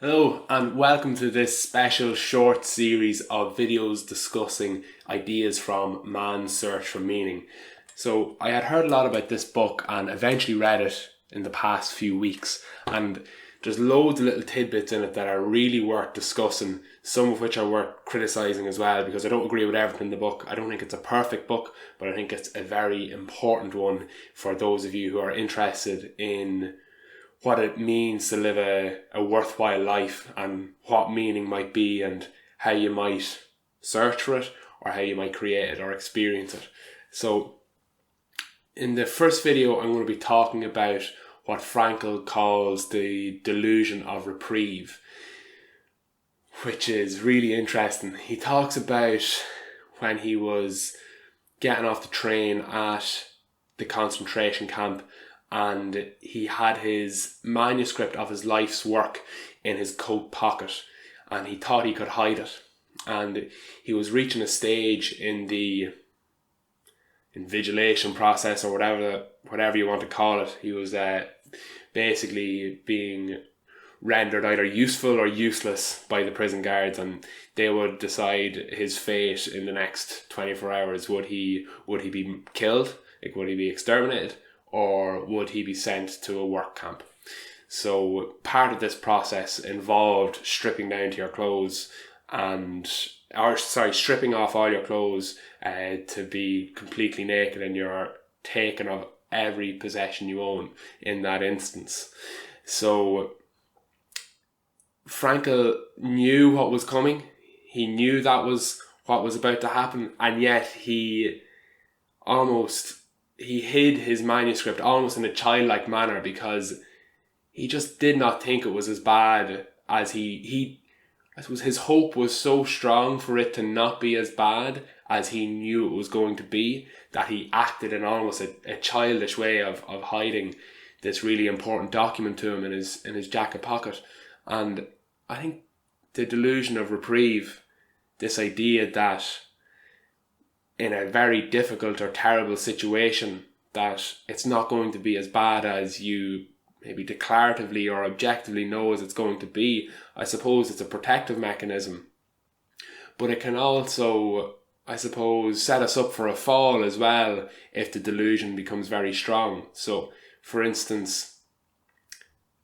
Hello and welcome to this special short series of videos discussing ideas from Man's Search for Meaning. So I had heard a lot about this book and eventually read it in the past few weeks, and there's loads of little tidbits in it that are really worth discussing, some of which are worth criticising as well, because I don't agree with everything in the book. I don't think it's a perfect book, but I think it's a very important one for those of you who are interested in what it means to live a worthwhile life and what meaning might be and how you might search for it or how you might create it or experience it. So in the first video, I'm going to be talking about what Frankl calls the delusion of reprieve, which is really interesting. He talks about when he was getting off the train at the concentration camp, and he had his manuscript of his life's work in his coat pocket, and he thought he could hide it. And he was reaching a stage in the invigilation process, or whatever you want to call it. He was basically being rendered either useful or useless by the prison guards, and they would decide his fate in the next 24 hours. Would he be killed? Would he be exterminated? Or would he be sent to a work camp? So part of this process involved stripping down to your clothes stripping off all your clothes to be completely naked, and you're taken of every possession you own in that instance. So Frankl knew what was coming. He knew that was what was about to happen, and yet he hid his manuscript almost in a childlike manner, because he just did not think it was as bad as I suppose his hope was so strong for it to not be as bad as he knew it was going to be, that he acted in almost a childish way of hiding this really important document to him in his jacket pocket. And I think the delusion of reprieve, this idea that in a very difficult or terrible situation that it's not going to be as bad as you maybe declaratively or objectively know as it's going to be. I suppose it's a protective mechanism, but it can also, I suppose, set us up for a fall as well if the delusion becomes very strong. So for instance,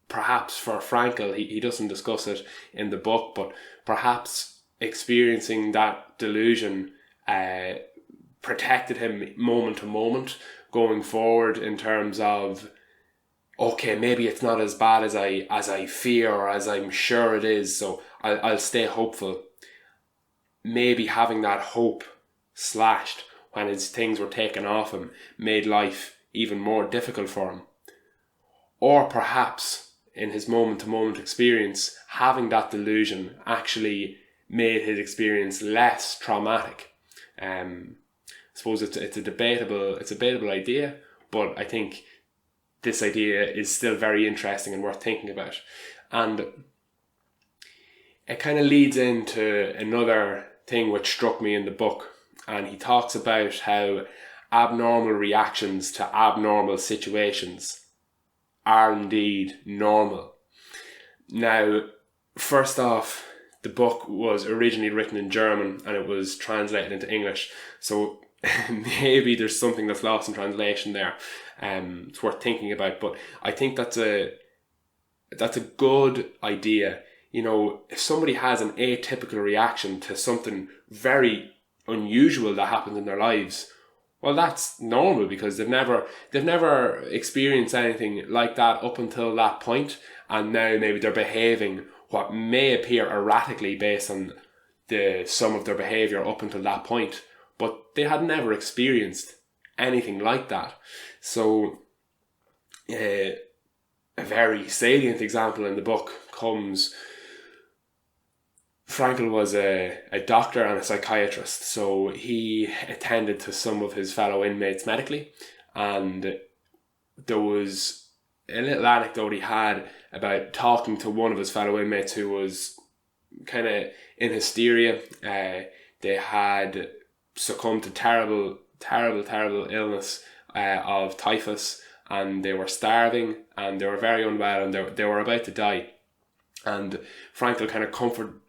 perhaps for Frankl, he doesn't discuss it in the book, but perhaps experiencing that delusion protected him moment to moment going forward, in terms of, okay, maybe it's not as bad as I fear or as I'm sure it is, so I'll stay hopeful. Maybe having that hope slashed when his things were taken off him made life even more difficult for him. Or perhaps in his moment to moment experience, having that delusion actually made his experience less traumatic. I suppose it's a debatable idea, but I think this idea is still very interesting and worth thinking about. And it kind of leads into another thing which struck me in the book, and he talks about how abnormal reactions to abnormal situations are indeed normal. Now, first off, the book was originally written in German and it was translated into English, so maybe there's something that's lost in translation there. It's worth thinking about, but I think that's a good idea. You know, if somebody has an atypical reaction to something very unusual that happens in their lives, well, that's normal, because they've never experienced anything like that up until that point, and now maybe they're behaving what may appear erratically based on the sum of their behaviour up until that point, but they had never experienced anything like that. So a very salient example in the book comes, Frankl was a doctor and a psychiatrist, so he attended to some of his fellow inmates medically, and there was a little anecdote he had about talking to one of his fellow inmates who was kind of in hysteria. They had succumbed to terrible illness of typhus, and they were starving and they were very unwell and they were about to die. And Frankl kind of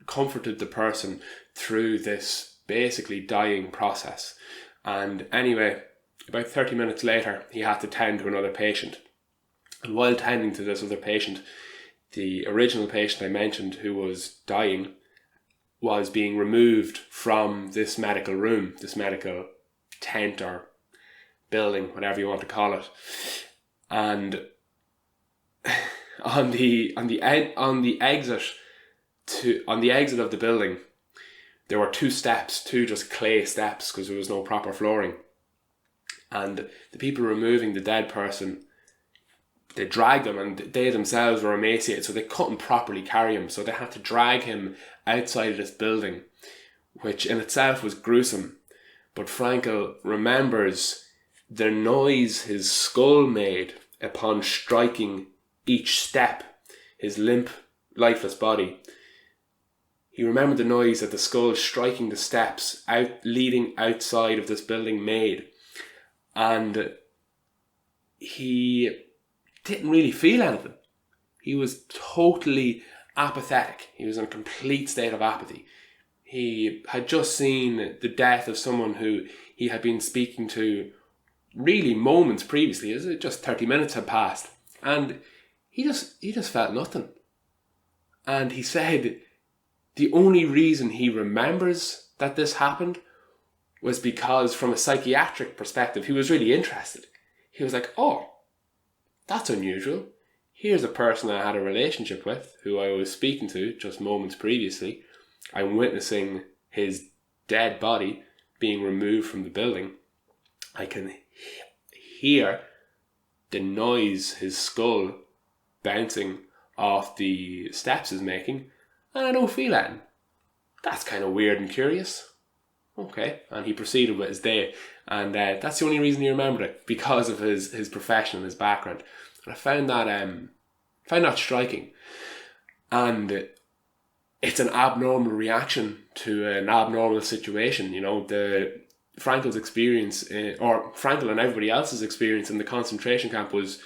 comforted the person through this basically dying process. And anyway, about 30 minutes later, he had to tend to another patient. And while tending to this other patient, the original patient I mentioned who was dying was being removed from this medical room, this medical tent or building, whatever you want to call it. And on the exit of the building, there were two just clay steps, because there was no proper flooring. And the people removing the dead person, they dragged him, and they themselves were emaciated, so they couldn't properly carry him. So they had to drag him outside of this building, which in itself was gruesome. But Frankl remembers the noise his skull made upon striking each step, his limp, lifeless body. He remembered the noise that the skull striking the steps leading outside of this building made. And he didn't really feel anything. He was totally apathetic. He was in a complete state of apathy. He had just seen the death of someone who he had been speaking to really moments previously. Just 30 minutes had passed. And he just felt nothing. And he said the only reason he remembers that this happened was because, from a psychiatric perspective, he was really interested. He was like, oh, that's unusual. Here's a person I had a relationship with, who I was speaking to just moments previously. I'm witnessing his dead body being removed from the building. I can hear the noise his skull bouncing off the steps is making, and I don't feel anything. That's kind of weird and curious. Okay, and he proceeded with his day, and that's the only reason he remembered it, because of his profession and his background. And I found that striking, and it's an abnormal reaction to an abnormal situation. You know, Frankl's experience, or Frankl and everybody else's experience in the concentration camp, was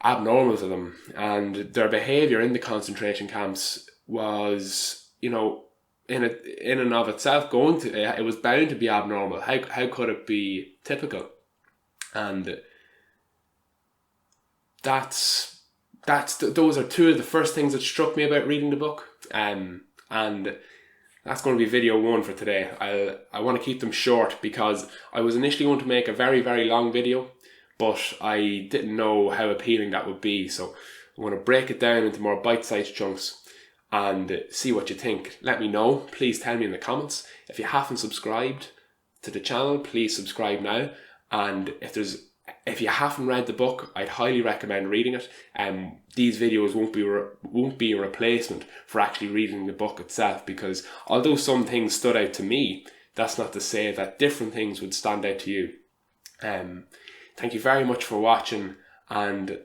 abnormal to them, and their behaviour in the concentration camps was, you know, in and of itself it was bound to be abnormal. How could it be typical? And those are two of the first things that struck me about reading the book. And that's going to be video one for today. I want to keep them short, because I was initially going to make a very, very long video, but I didn't know how appealing that would be. So I'm going to break it down into more bite-sized chunks and see what you think. Let me know. Please tell me in the comments. If you haven't subscribed to the channel, please subscribe now. And if you haven't read the book, I'd highly recommend reading it. These videos won't be a replacement for actually reading the book itself, because although some things stood out to me, that's not to say that different things would stand out to you. Thank you very much for watching, and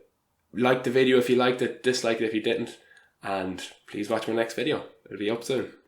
like the video if you liked it, dislike it if you didn't, and please watch my next video. It'll be up soon.